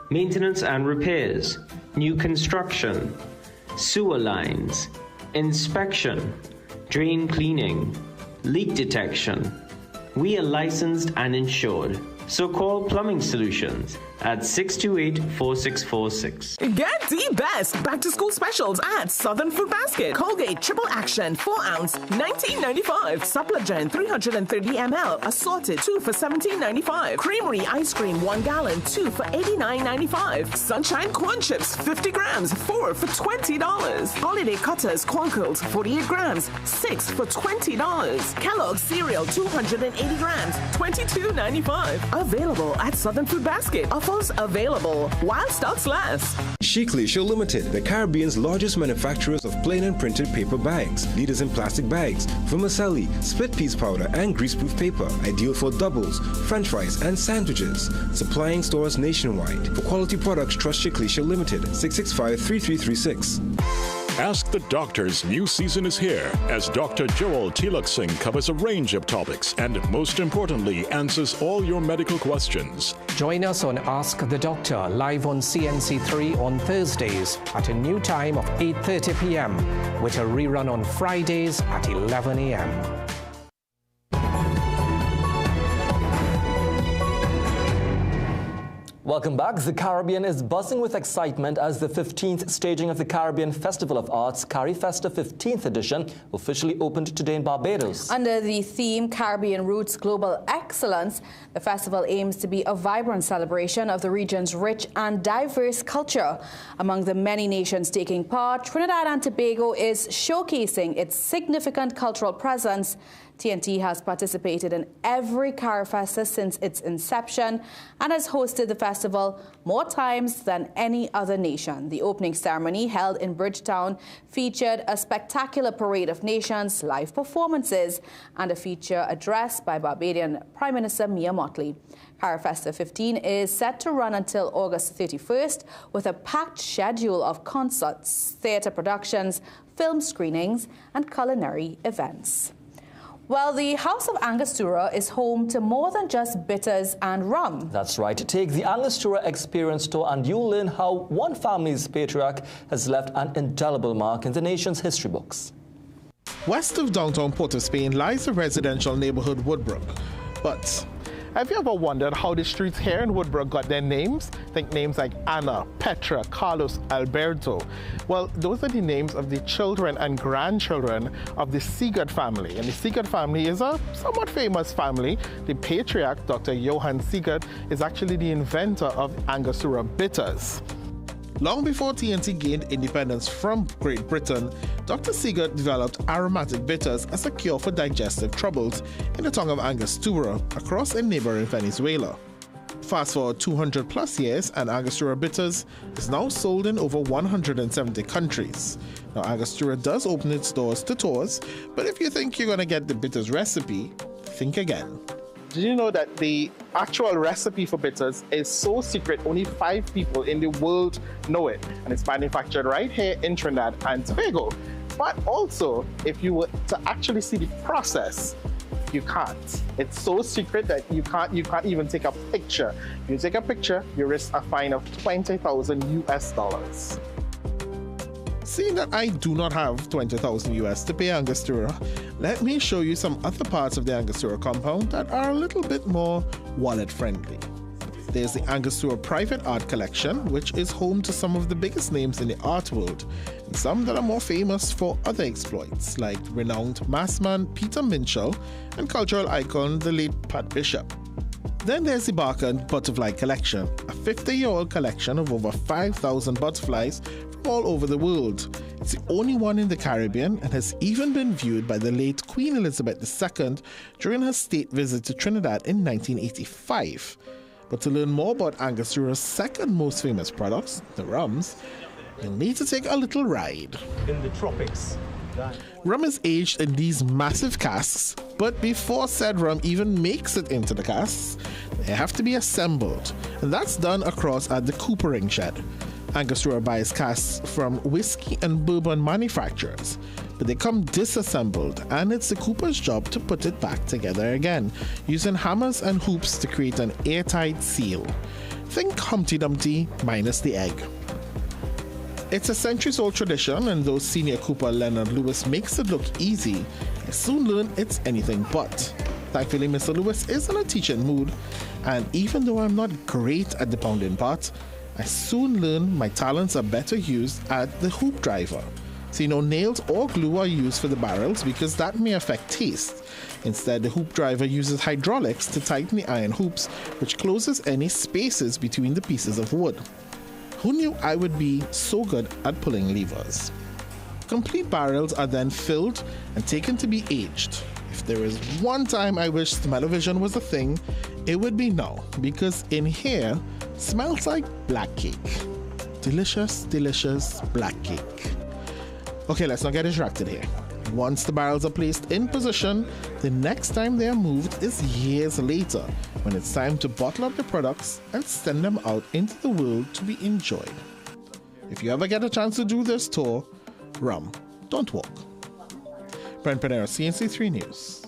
Maintenance and repairs, new construction, sewer lines, inspection, drain cleaning, leak detection. We are licensed and insured. So call Plumbing Solutions at 628-4646. Get the best back-to-school specials at Southern Food Basket. Colgate Triple Action 4 ounce, $19.95. Supplegent 330 ml, assorted 2 for $17.95. Creamery ice cream 1 gallon, 2 for $89.95. Sunshine corn chips 50 grams, 4 for $20. Holiday Cutters corn curls 48 grams, 6 for $20. Kellogg's cereal 280 grams, $22.95. Available at Southern Food Basket. Offers available while stocks last. Chiclesia Limited, the Caribbean's largest manufacturers of plain and printed paper bags, leaders in plastic bags, vermicelli, split piece powder, and greaseproof paper, ideal for doubles, french fries, and sandwiches. Supplying stores nationwide. For quality products, trust Chiclesia Limited, 665-3336. Ask the Doctor's new season is here as Dr. Joel Tilak Singh covers a range of topics and, most importantly, answers all your medical questions. Join us on Ask the Doctor live on CNC3 on Thursdays at a new time of 8:30 p.m. with a rerun on Fridays at 11 a.m. Welcome back. The Caribbean is buzzing with excitement as the 15th staging of the Caribbean Festival of Arts, Carifesta 15th edition, officially opened today in Barbados. Under the theme Caribbean Roots Global Excellence, the festival aims to be a vibrant celebration of the region's rich and diverse culture. Among the many nations taking part, Trinidad and Tobago is showcasing its significant cultural presence. TNT has participated in every Carifesta since its inception and has hosted the festival more times than any other nation. The opening ceremony, held in Bridgetown, featured a spectacular parade of nations, live performances, and a feature address by Barbadian Prime Minister Mia Mottley. Carifesta 15 is set to run until August 31st with a packed schedule of concerts, theatre productions, film screenings, and culinary events. Well, the House of Angostura is home to more than just bitters and rum. That's right. Take the Angostura Experience Tour and you'll learn how one family's patriarch has left an indelible mark in the nation's history books. West of downtown Port of Spain lies the residential neighborhood Woodbrook. But have you ever wondered how the streets here in Woodbrook got their names? Think names like Anna, Petra, Carlos, Alberto. Well, those are the names of the children and grandchildren of the Seagard family. And the Seagard family is a somewhat famous family. The patriarch, Dr. Johann Seagard, is actually the inventor of Angostura bitters. Long before TNT gained independence from Great Britain, Dr. Seagard developed aromatic bitters as a cure for digestive troubles in the town of Angostura across in neighboring Venezuela. Fast forward 200 plus years and Angostura bitters is now sold in over 170 countries. Now Angostura does open its doors to tours, but if you think you're going to get the bitters recipe, think again. Did you know that the actual recipe for bitters is so secret, only 5 people in the world know it, and it's manufactured right here in Trinidad and Tobago. But also, if you were to actually see the process, You can't. It's so secret that you can't even take a picture. If you take a picture, you risk a fine of $20,000 US. Seeing that I do not have $20,000 US to pay Angostura, let me show you some other parts of the Angostura compound that are a little bit more wallet-friendly. There's the Angostura Private Art Collection, which is home to some of the biggest names in the art world, and some that are more famous for other exploits, like renowned massman Peter Minshall and cultural icon the late Pat Bishop. Then there's the Barker Butterfly Collection, a 50-year-old collection of over 5,000 butterflies from all over the world. It's the only one in the Caribbean and has even been viewed by the late Queen Elizabeth II during her state visit to Trinidad in 1985. But to learn more about Angostura's second most famous products, the rums, you'll need to take a little ride. In the tropics. Rum is aged in these massive casks, but before said rum even makes it into the casks, they have to be assembled, and that's done across at the coopering shed. Angostura buys casks from whiskey and bourbon manufacturers, but they come disassembled, and it's the cooper's job to put it back together again, using hammers and hoops to create an airtight seal. Think Humpty Dumpty minus the egg. It's a centuries-old tradition, and though senior cooper Leonard Lewis makes it look easy, I soon learned it's anything but. Thankfully, Mr. Lewis is in a teaching mood, and even though I'm not great at the pounding part, I soon learned my talents are better used at the hoop driver. So no nails or glue are used for the barrels because that may affect taste. Instead, the hoop driver uses hydraulics to tighten the iron hoops, which closes any spaces between the pieces of wood. Who knew I would be so good at pulling levers? Complete barrels are then filled and taken to be aged. If there is one time I wish smell-o-vision was a thing, it would be now, because in here, smells like black cake. Delicious, delicious black cake. Okay, let's not get distracted here. Once the barrels are placed in position, the next time they are moved is years later, when it's time to bottle up the products and send them out into the world to be enjoyed. If you ever get a chance to do this tour, rum, don't walk. Brent Panero, CNC3 News.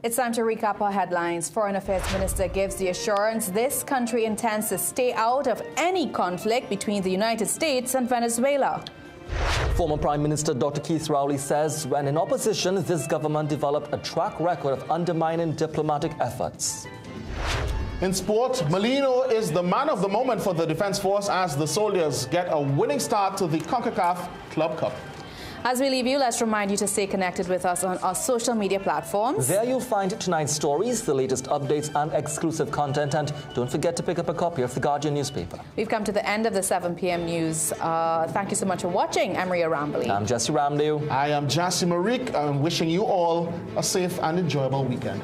It's time to recap our headlines. Foreign Affairs Minister gives the assurance this country intends to stay out of any conflict between the United States and Venezuela. Former Prime Minister Dr. Keith Rowley says when in opposition, this government developed a track record of undermining diplomatic efforts. In sport, Molino is the man of the moment for the Defense Force as the soldiers get a winning start to the CONCACAF Club Cup. As we leave you, let's remind you to stay connected with us on our social media platforms. There you'll find tonight's stories, the latest updates and exclusive content, and don't forget to pick up a copy of the Guardian newspaper. We've come to the end of the 7 p.m. news. Thank you so much for watching. I'm Maria Rambly. I'm Jesse Ramdew. I am Jassy Marik. I'm wishing you all a safe and enjoyable weekend.